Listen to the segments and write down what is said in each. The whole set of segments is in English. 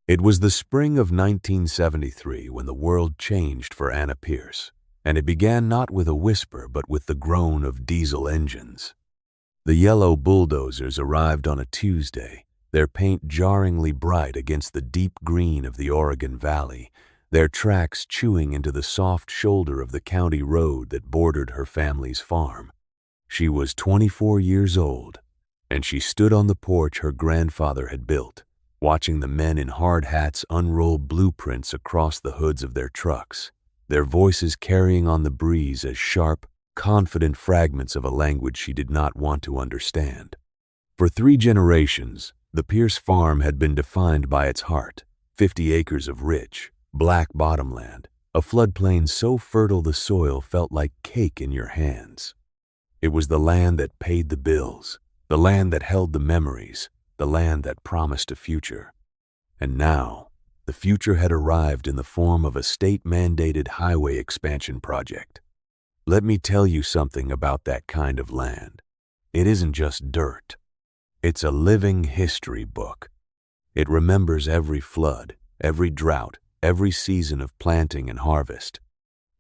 It was the spring of 1973 when the world changed for Anna Pierce, and it began not with a whisper but with the groan of diesel engines. The yellow bulldozers arrived on a Tuesday, their paint jarringly bright against the deep green of the Oregon Valley, their tracks chewing into the soft shoulder of the county road that bordered her family's farm. She was 24 years old, and she stood on the porch her grandfather had built, watching the men in hard hats unroll blueprints across the hoods of their trucks, their voices carrying on the breeze as sharp, confident fragments of a language she did not want to understand. For 3 generations, the Pierce farm had been defined by its heart, 50 acres of rich, black bottomland, a floodplain so fertile the soil felt like cake in your hands. It was the land that paid the bills, the land that held the memories, the land that promised a future. And now, the future had arrived in the form of a state-mandated highway expansion project. Let me tell you something about that kind of land. It isn't just dirt. It's a living history book. It remembers every flood, every drought, every season of planting and harvest.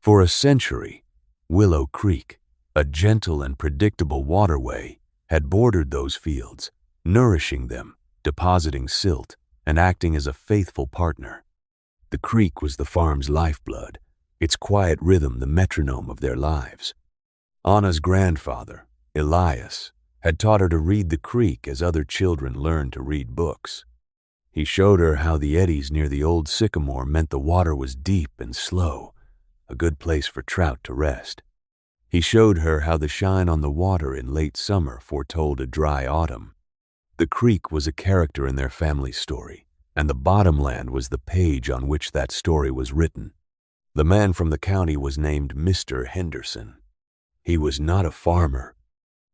For a century, Willow Creek, a gentle and predictable waterway, had bordered those fields, nourishing them, depositing silt, and acting as a faithful partner. The creek was the farm's lifeblood, its quiet rhythm the metronome of their lives. Anna's grandfather, Elias, had taught her to read the creek as other children learned to read books. He showed her how the eddies near the old sycamore meant the water was deep and slow, a good place for trout to rest. He showed her how the shine on the water in late summer foretold a dry autumn. The creek was a character in their family story, and the bottomland was the page on which that story was written. The man from the county was named Mr. Henderson. He was not a farmer.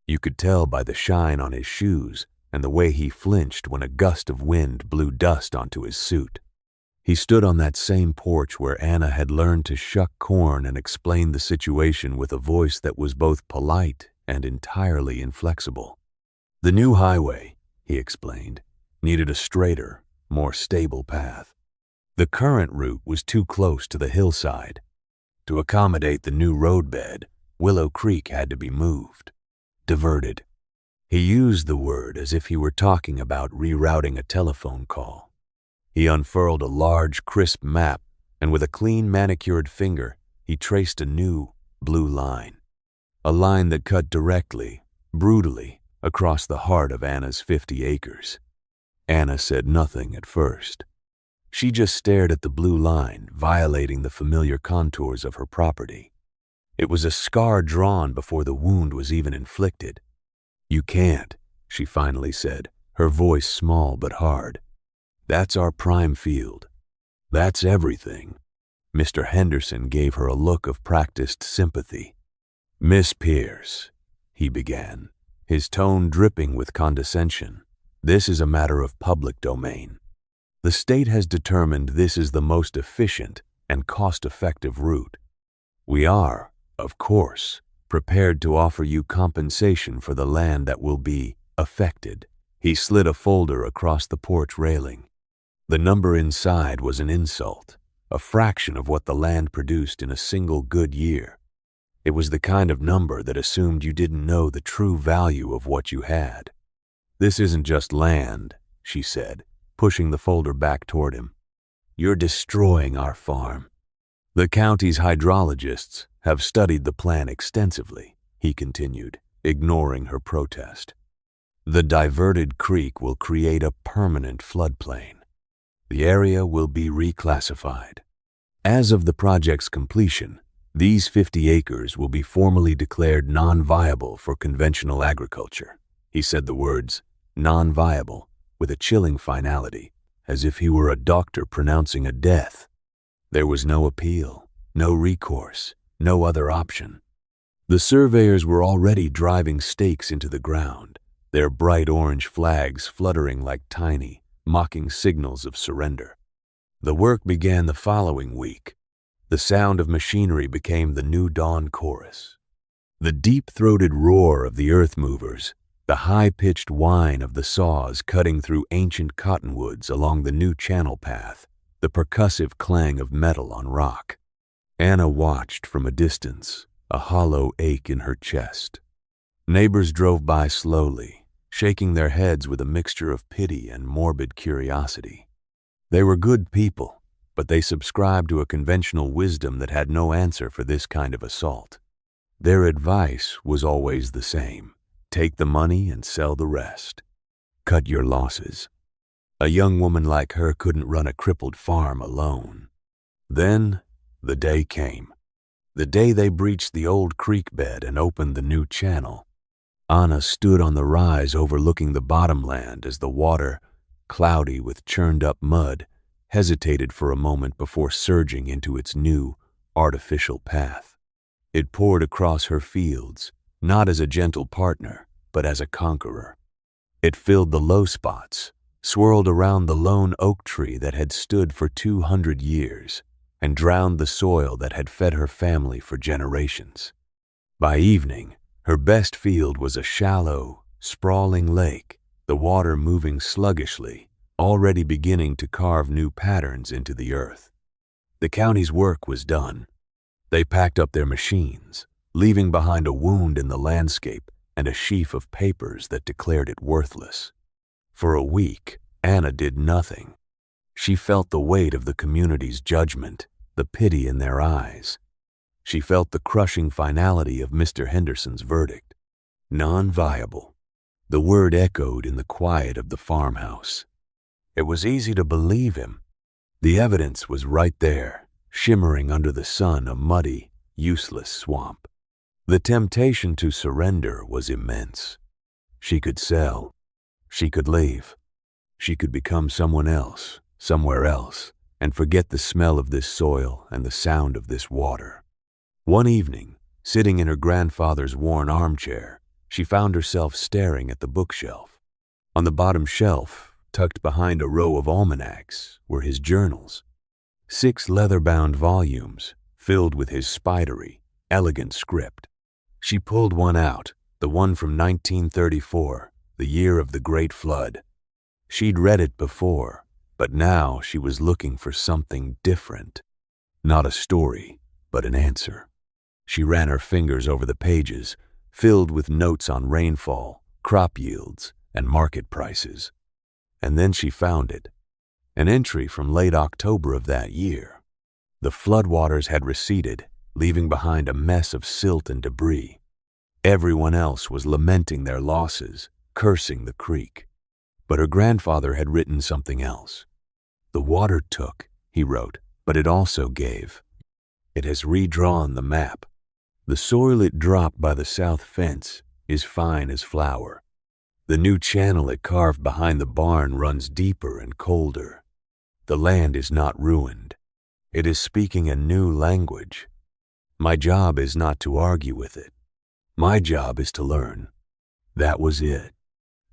You could tell by the shine on his shoes and the way he flinched when a gust of wind blew dust onto his suit. He stood on that same porch where Anna had learned to shuck corn and explain the situation with a voice that was both polite and entirely inflexible. The new highway, he explained, needed a straighter, more stable path. The current route was too close to the hillside. To accommodate the new roadbed, Willow Creek had to be moved, diverted. He used the word as if he were talking about rerouting a telephone call. He unfurled a large, crisp map, and with a clean, manicured finger, he traced a new, blue line. A line that cut directly, brutally, across the heart of Anna's 50 acres. Anna said nothing at first. She just stared at the blue line, violating the familiar contours of her property. It was a scar drawn before the wound was even inflicted. "You can't," she finally said, her voice small but hard. "That's our prime field. That's everything." Mr. Henderson gave her a look of practiced sympathy. "Miss Pierce," he began, his tone dripping with condescension, "this is a matter of public domain. The state has determined this is the most efficient and cost-effective route. We are, of course, prepared to offer you compensation for the land that will be affected." He slid a folder across the porch railing. The number inside was an insult, a fraction of what the land produced in a single good year. It was the kind of number that assumed you didn't know the true value of what you had. "This isn't just land," she said, pushing the folder back toward him. "You're destroying our farm." "The county's hydrologists have studied the plan extensively," he continued, ignoring her protest. "The diverted creek will create a permanent floodplain. The area will be reclassified. As of the project's completion, these 50 acres will be formally declared non-viable for conventional agriculture." He said the words, "non-viable," with a chilling finality, as if he were a doctor pronouncing a death. There was no appeal, no recourse, no other option. The surveyors were already driving stakes into the ground, their bright orange flags fluttering like tiny, mocking signals of surrender. The work began the following week. The sound of machinery became the new dawn chorus. The deep-throated roar of the earth movers, The high-pitched whine of the saws cutting through ancient cottonwoods along the new channel path, the percussive clang of metal on rock. Anna watched from a distance, a hollow ache in her chest. Neighbors drove by slowly, shaking their heads with a mixture of pity and morbid curiosity. They were good people, but they subscribed to a conventional wisdom that had no answer for this kind of assault. Their advice was always the same: take the money and sell the rest. Cut your losses. A young woman like her couldn't run a crippled farm alone. Then, the day came. The day they breached the old creek bed and opened the new channel. Anna stood on the rise overlooking the bottomland as the water, cloudy with churned-up mud, hesitated for a moment before surging into its new, artificial path. It poured across her fields, not as a gentle partner, but as a conqueror. It filled the low spots, swirled around the lone oak tree that had stood for 200 years, and drowned the soil that had fed her family for generations. By evening, her best field was a shallow, sprawling lake, the water moving sluggishly, already beginning to carve new patterns into the earth. The county's work was done. They packed up their machines, leaving behind a wound in the landscape and a sheaf of papers that declared it worthless. For a week, Anna did nothing. She felt the weight of the community's judgment, the pity in their eyes. She felt the crushing finality of Mr. Henderson's verdict. Non-viable. The word echoed in the quiet of the farmhouse. It was easy to believe him. The evidence was right there, shimmering under the sun, a muddy, useless swamp. The temptation to surrender was immense. She could sell. She could leave. She could become someone else, somewhere else, and forget the smell of this soil and the sound of this water. One evening, sitting in her grandfather's worn armchair, she found herself staring at the bookshelf. On the bottom shelf, tucked behind a row of almanacs, were his journals. 6 leather-bound volumes, filled with his spidery, elegant script. She pulled one out, the one from 1934, the year of the Great Flood. She'd read it before, but now she was looking for something different. Not a story, but an answer. She ran her fingers over the pages, filled with notes on rainfall, crop yields, and market prices. And then she found it. An entry from late October of that year. The floodwaters had receded, leaving behind a mess of silt and debris. Everyone else was lamenting their losses, cursing the creek. But her grandfather had written something else. The water took, he wrote, but it also gave. It has redrawn the map. The soil it dropped by the south fence is fine as flour. The new channel it carved behind the barn runs deeper and colder. The land is not ruined. It is speaking a new language. My job is not to argue with it. My job is to learn. That was it.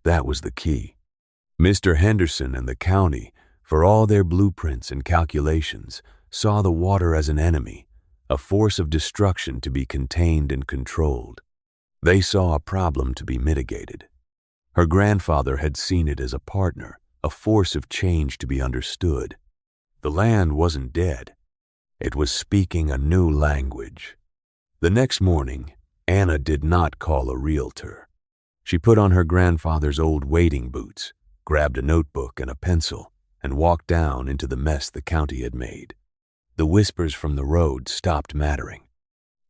That was the key. Mr. Henderson and the county, for all their blueprints and calculations, saw the water as an enemy, a force of destruction to be contained and controlled. They saw a problem to be mitigated. Her grandfather had seen it as a partner, a force of change to be understood. The land wasn't dead. It was speaking a new language. The next morning, Anna did not call a realtor. She put on her grandfather's old wading boots, grabbed a notebook and a pencil, and walked down into the mess the county had made. The whispers from the road stopped mattering.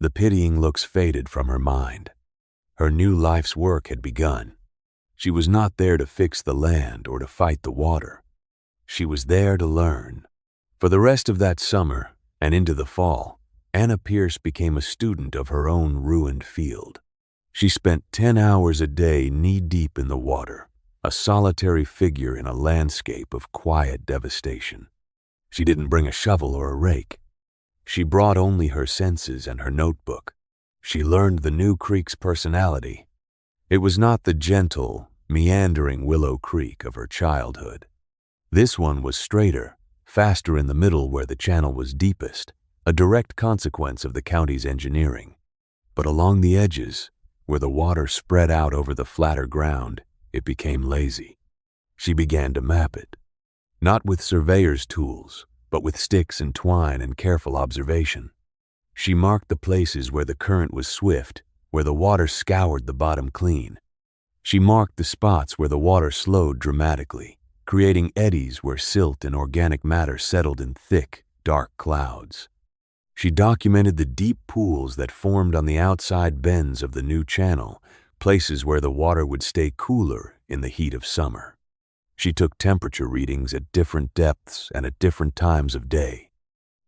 The pitying looks faded from her mind. Her new life's work had begun. She was not there to fix the land or to fight the water. She was there to learn. For the rest of that summer and into the fall, Anna Pierce became a student of her own ruined field. She spent 10 hours a day knee-deep in the water, a solitary figure in a landscape of quiet devastation. She didn't bring a shovel or a rake. She brought only her senses and her notebook. She learned the new creek's personality. It was not the gentle, meandering Willow Creek of her childhood. This one was straighter, faster in the middle where the channel was deepest, a direct consequence of the county's engineering. But along the edges, where the water spread out over the flatter ground, it became lazy. She began to map it, not with surveyor's tools, but with sticks and twine and careful observation. She marked the places where the current was swift, where the water scoured the bottom clean. She marked the spots where the water slowed dramatically, creating eddies where silt and organic matter settled in thick, dark clouds. She documented the deep pools that formed on the outside bends of the new channel, places where the water would stay cooler in the heat of summer. She took temperature readings at different depths and at different times of day.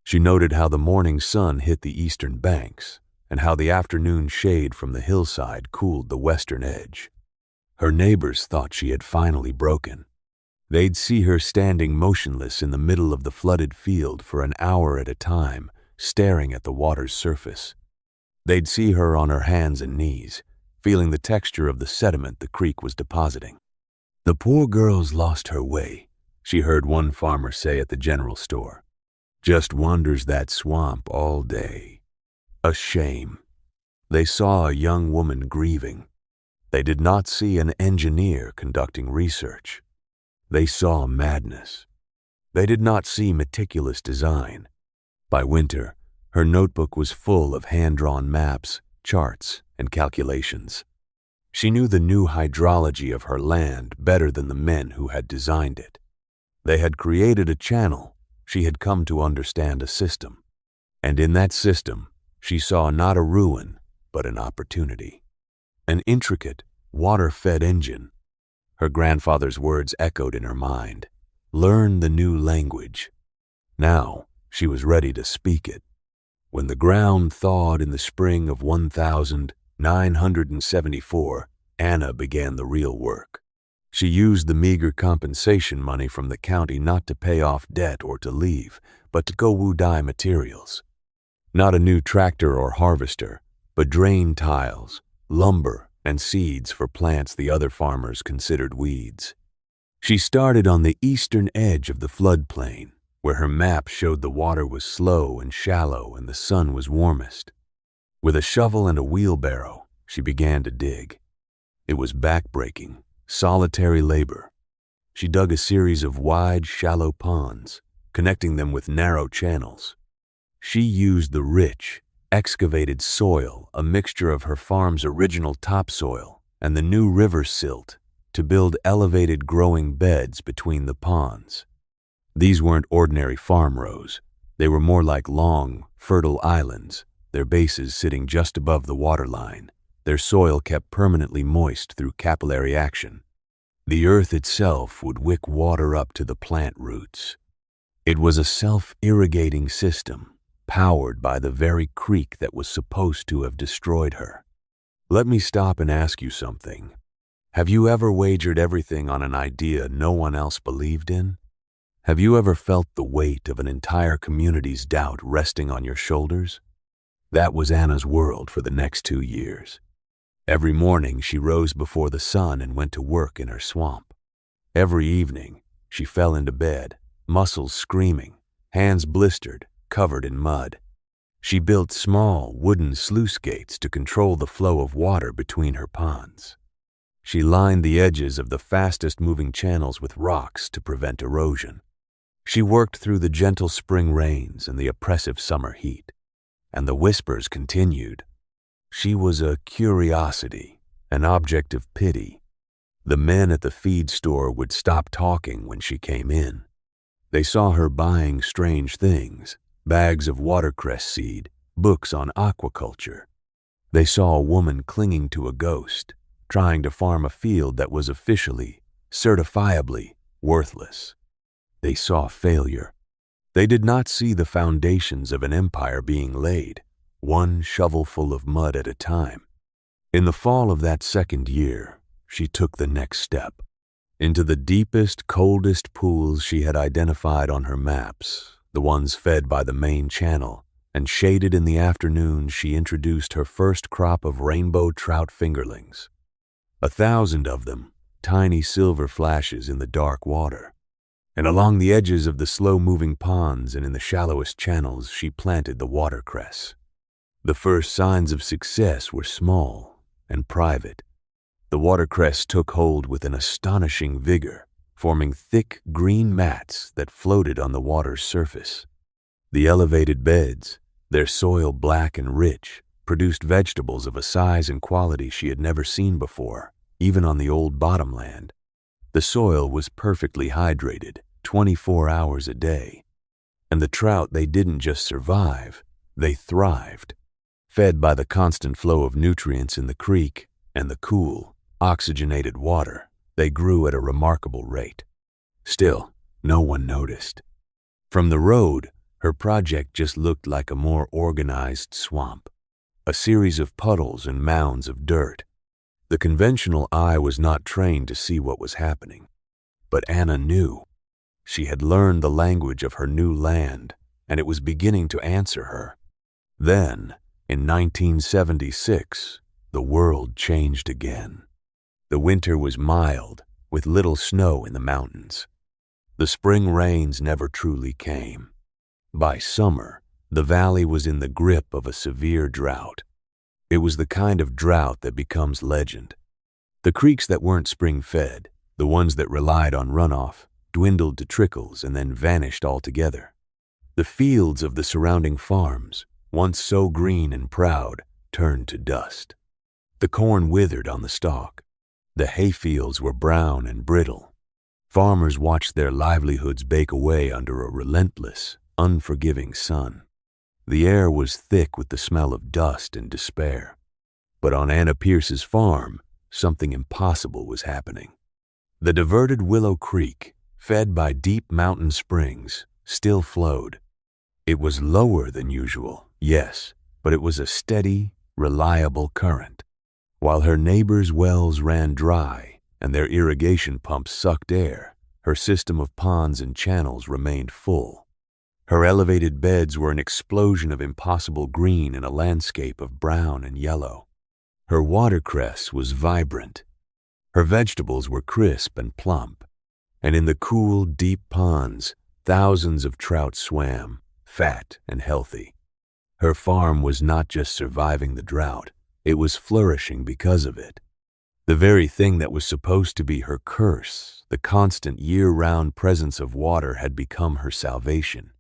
She noted how the morning sun hit the eastern banks and how the afternoon shade from the hillside cooled the western edge. Her neighbors thought she had finally broken. They'd see her standing motionless in the middle of the flooded field for an hour at a time, staring at the water's surface. They'd see her on her hands and knees, feeling the texture of the sediment the creek was depositing. "The poor girl's lost her way," she heard one farmer say at the general store. "Just wanders that swamp all day." A shame. They saw a young woman grieving. They did not see an engineer conducting research. They saw madness. They did not see meticulous design. By winter, her notebook was full of hand-drawn maps, charts, and calculations. She knew the new hydrology of her land better than the men who had designed it. They had created a channel. She had come to understand a system. And in that system, she saw not a ruin, but an opportunity. An intricate, water-fed engine. Her grandfather's words echoed in her mind. Learn the new language. Now, she was ready to speak it. When the ground thawed in the spring of 1974, Anna began the real work. She used the meager compensation money from the county not to pay off debt or to leave, but to go dye materials. Not a new tractor or harvester, but drain tiles, lumber, and seeds for plants the other farmers considered weeds. She started on the eastern edge of the floodplain, where her map showed the water was slow and shallow and the sun was warmest. With a shovel and a wheelbarrow, she began to dig. It was backbreaking, solitary labor. She dug a series of wide, shallow ponds, connecting them with narrow channels. She used the rich, excavated soil, a mixture of her farm's original topsoil and the new river silt, to build elevated growing beds between the ponds. These weren't ordinary farm rows. They were more like long, fertile islands, their bases sitting just above the waterline, their soil kept permanently moist through capillary action. The earth itself would wick water up to the plant roots. It was a self-irrigating system, powered by the very creek that was supposed to have destroyed her. Let me stop and ask you something. Have you ever wagered everything on an idea no one else believed in? Have you ever felt the weight of an entire community's doubt resting on your shoulders? That was Anna's world for the next 2 years. Every morning she rose before the sun and went to work in her swamp. Every evening she fell into bed, muscles screaming, hands blistered, covered in mud. She built small wooden sluice gates to control the flow of water between her ponds. She lined the edges of the fastest-moving channels with rocks to prevent erosion. She worked through the gentle spring rains and the oppressive summer heat. And the whispers continued. She was a curiosity, an object of pity. The men at the feed store would stop talking when she came in. They saw her buying strange things, bags of watercress seed, books on aquaculture. They saw a woman clinging to a ghost, trying to farm a field that was officially, certifiably worthless. They saw failure. They did not see the foundations of an empire being laid, one shovelful of mud at a time. In the fall of that second year, she took the next step. Into the deepest, coldest pools she had identified on her maps, the ones fed by the main channel, and shaded in the afternoon, she introduced her first crop of rainbow trout fingerlings. 1,000 of them, tiny silver flashes in the dark water. And along the edges of the slow-moving ponds and in the shallowest channels, she planted the watercress. The first signs of success were small, and private. The watercress took hold with an astonishing vigor, forming thick green mats that floated on the water's surface. The elevated beds, their soil black and rich, produced vegetables of a size and quality she had never seen before, even on the old bottomland. The soil was perfectly hydrated, 24 hours a day. And the trout, they didn't just survive, they thrived. Fed by the constant flow of nutrients in the creek and the cool, oxygenated water, they grew at a remarkable rate. Still, no one noticed. From the road, her project just looked like a more organized swamp, a series of puddles and mounds of dirt. The conventional eye was not trained to see what was happening, but Anna knew. She had learned the language of her new land, and it was beginning to answer her. Then, in 1976, the world changed again. The winter was mild, with little snow in the mountains. The spring rains never truly came. By summer, the valley was in the grip of a severe drought. It was the kind of drought that becomes legend. The creeks that weren't spring-fed, the ones that relied on runoff, dwindled to trickles and then vanished altogether. The fields of the surrounding farms, once so green and proud, turned to dust. The corn withered on the stalk. The hayfields were brown and brittle. Farmers watched their livelihoods bake away under a relentless, unforgiving sun. The air was thick with the smell of dust and despair. But on Anna Pierce's farm, something impossible was happening. The diverted Willow Creek, fed by deep mountain springs, still flowed. It was lower than usual, yes, but it was a steady, reliable current. While her neighbors' wells ran dry and their irrigation pumps sucked air, her system of ponds and channels remained full. Her elevated beds were an explosion of impossible green in a landscape of brown and yellow. Her watercress was vibrant. Her vegetables were crisp and plump. And in the cool, deep ponds, thousands of trout swam, fat and healthy. Her farm was not just surviving the drought, it was flourishing because of it. The very thing that was supposed to be her curse, the constant year-round presence of water, had become her salvation.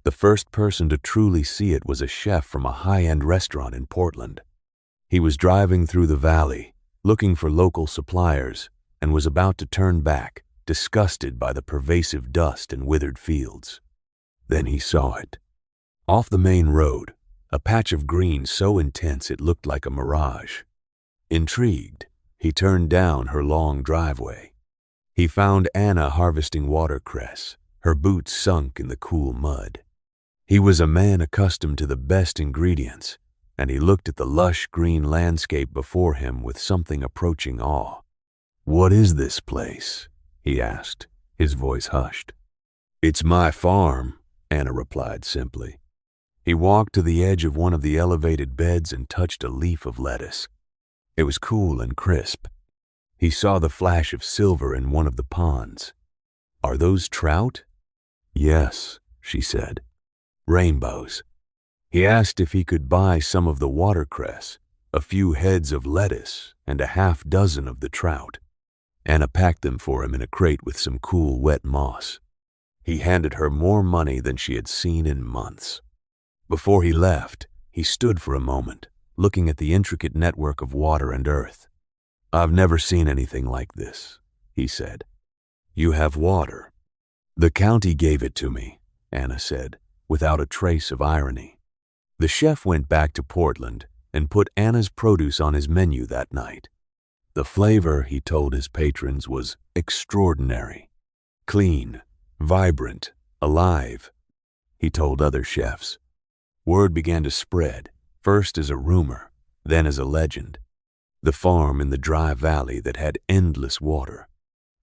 The first person to truly see it was a chef from a high-end restaurant in Portland. He was driving through the valley, looking for local suppliers, and was about to turn back, disgusted by the pervasive dust and withered fields. Then he saw it. Off the main road, a patch of green so intense it looked like a mirage. Intrigued, he turned down her long driveway. He found Anna harvesting watercress, her boots sunk in the cool mud. He was a man accustomed to the best ingredients, and he looked at the lush green landscape before him with something approaching awe. "What is this place?" he asked, his voice hushed. "It's my farm," Anna replied simply. He walked to the edge of one of the elevated beds and touched a leaf of lettuce. It was cool and crisp. He saw the flash of silver in one of the ponds. "Are those trout?" "Yes," she said. "Rainbows." He asked if he could buy some of the watercress, a few heads of lettuce, and a half dozen of the trout. Anna packed them for him in a crate with some cool, wet moss. He handed her more money than she had seen in months. Before he left, he stood for a moment, looking at the intricate network of water and earth. "I've never seen anything like this," he said. "You have water." "The county gave it to me," Anna said, without a trace of irony. The chef went back to Portland and put Anna's produce on his menu that night. The flavor, he told his patrons, was extraordinary. Clean, vibrant, alive, he told other chefs. Word began to spread, first as a rumor, then as a legend. The farm in the dry valley that had endless water.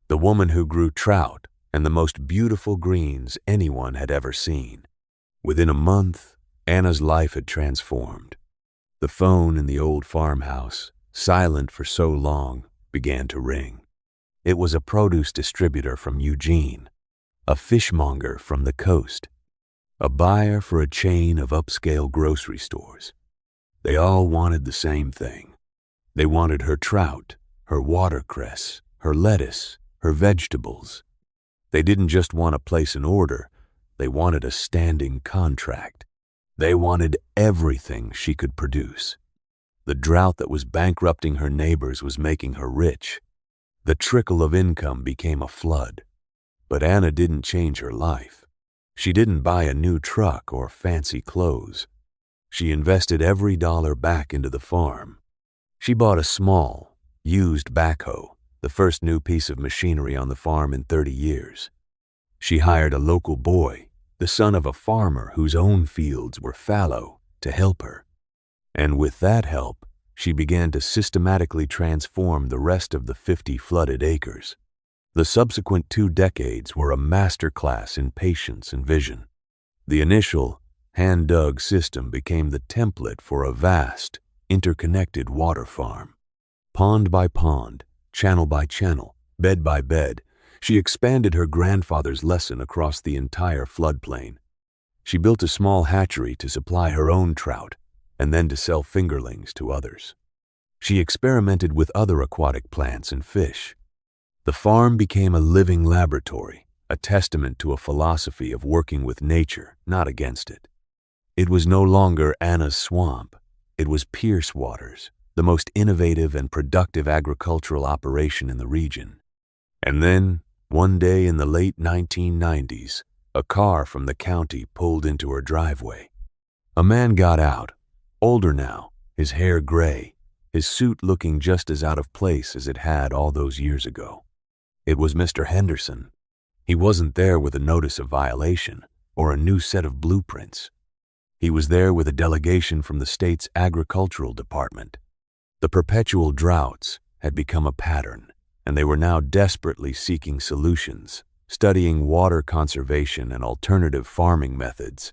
The woman who grew trout and the most beautiful greens anyone had ever seen. Within a month, Anna's life had transformed. The phone in the old farmhouse, silent for so long, began to ring. It was a produce distributor from Eugene, a fishmonger from the coast, a buyer for a chain of upscale grocery stores. They all wanted the same thing: They wanted her trout, her watercress, her lettuce, her vegetables. They didn't just want to place an order, they wanted a standing contract. They wanted everything she could produce. The drought that was bankrupting her neighbors was making her rich. The trickle of income became a flood. But Anna didn't change her life. She didn't buy a new truck or fancy clothes. She invested every dollar back into the farm. She bought a small, used backhoe, the first new piece of machinery on the farm in 30 years. She hired a local boy, the son of a farmer whose own fields were fallow, to help her. And with that help, she began to systematically transform the rest of the 50 flooded acres. The subsequent 2 decades were a masterclass in patience and vision. The initial, hand-dug system became the template for a vast, interconnected water farm. Pond by pond, channel by channel, bed by bed, she expanded her grandfather's lesson across the entire floodplain. She built a small hatchery to supply her own trout, and then to sell fingerlings to others. She experimented with other aquatic plants and fish. The farm became a living laboratory, a testament to a philosophy of working with nature, not against it. It was no longer Anna's swamp. It was Pierce Waters, the most innovative and productive agricultural operation in the region. And then, one day in the late 1990s, a car from the county pulled into her driveway. A man got out, older now, his hair gray, his suit looking just as out of place as it had all those years ago. It was Mr. Henderson. He wasn't there with a notice of violation or a new set of blueprints. He was there with a delegation from the state's agricultural department. The perpetual droughts had become a pattern, and they were now desperately seeking solutions, studying water conservation and alternative farming methods.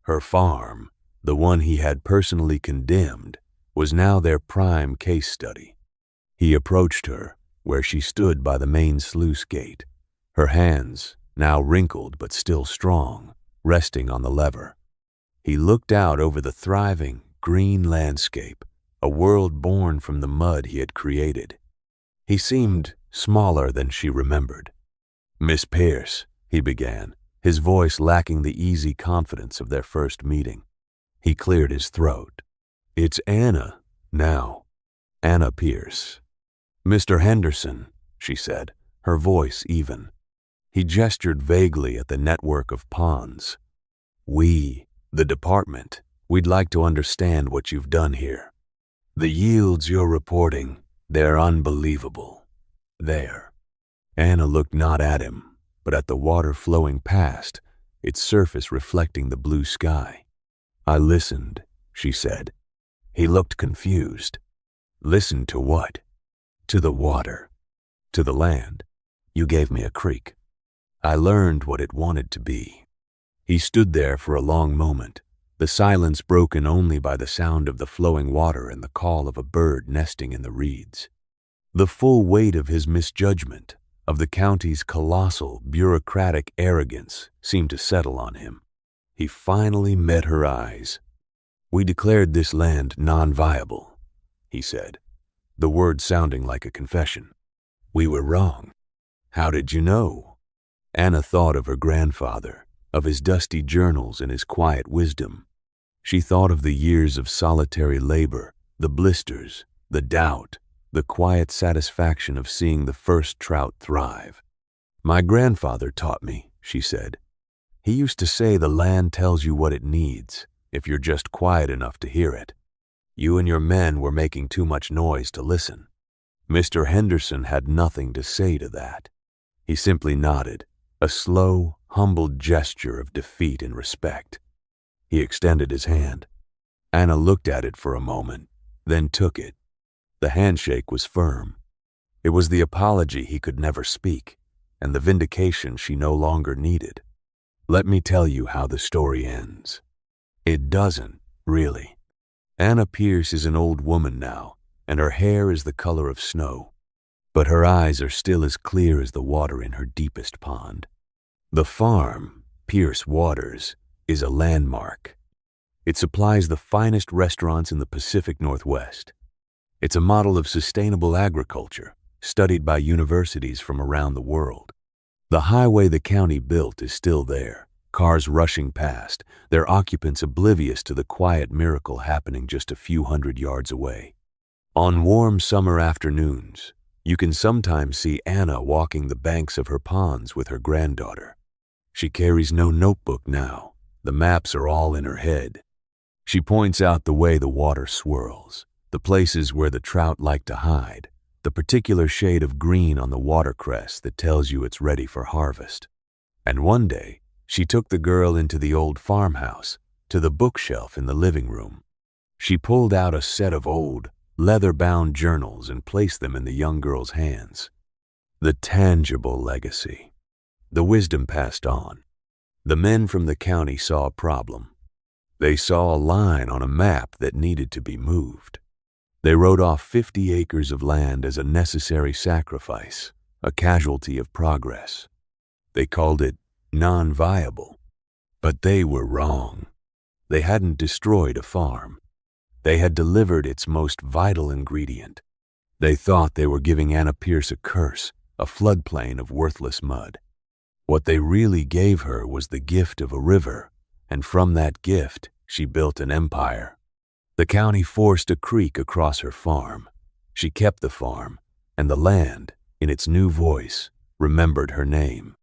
Her farm, the one he had personally condemned, was now their prime case study. He approached her, where she stood by the main sluice gate, her hands, now wrinkled but still strong, resting on the lever. He looked out over the thriving, green landscape, a world born from the mud he had created. He seemed smaller than she remembered. "Miss Pierce," he began, his voice lacking the easy confidence of their first meeting. He cleared his throat. "It's Anna, now. Anna Pierce." "Mr. Henderson," she said, her voice even. He gestured vaguely at the network of ponds. "We, the department, we'd like to understand what you've done here. The yields you're reporting, they're unbelievable. There." Anna looked not at him, but at the water flowing past, its surface reflecting the blue sky. "I listened," she said. He looked confused. "Listened to what?" "To the water. To the land. You gave me a creek. I learned what it wanted to be." He stood there for a long moment, the silence broken only by the sound of the flowing water and the call of a bird nesting in the reeds. The full weight of his misjudgment, of the county's colossal, bureaucratic arrogance, seemed to settle on him. He finally met her eyes. "We declared this land non-viable," he said, the word sounding like a confession. "We were wrong." "How did you know?" Anna thought of her grandfather, of his dusty journals and his quiet wisdom. She thought of the years of solitary labor, the blisters, the doubt, the quiet satisfaction of seeing the first trout thrive. "My grandfather taught me," she said. "He used to say the land tells you what it needs, if you're just quiet enough to hear it. You and your men were making too much noise to listen." Mr. Henderson had nothing to say to that. He simply nodded, a slow, humbled gesture of defeat and respect. He extended his hand. Anna looked at it for a moment, then took it. The handshake was firm. It was the apology he could never speak, and the vindication she no longer needed. "Let me tell you how the story ends." It doesn't, really. Anna Pierce is an old woman now, and her hair is the color of snow, but her eyes are still as clear as the water in her deepest pond. The farm, Pierce Waters, is a landmark. It supplies the finest restaurants in the Pacific Northwest. It's a model of sustainable agriculture, studied by universities from around the world. The highway the county built is still there, cars rushing past, their occupants oblivious to the quiet miracle happening just a few hundred yards away. On warm summer afternoons, you can sometimes see Anna walking the banks of her ponds with her granddaughter. She carries no notebook now. The maps are all in her head. She points out the way the water swirls, the places where the trout like to hide, the particular shade of green on the watercress that tells you it's ready for harvest. And one day, she took the girl into the old farmhouse, to the bookshelf in the living room. She pulled out a set of old, leather-bound journals and placed them in the young girl's hands. The tangible legacy. The wisdom passed on. The men from the county saw a problem. They saw a line on a map that needed to be moved. They wrote off 50 acres of land as a necessary sacrifice, a casualty of progress. They called it non-viable. But they were wrong. They hadn't destroyed a farm. They had delivered its most vital ingredient. They thought they were giving Anna Pierce a curse, a floodplain of worthless mud. What they really gave her was the gift of a river, and from that gift, she built an empire. The county forced a creek across her farm. She kept the farm, and the land, in its new voice, remembered her name.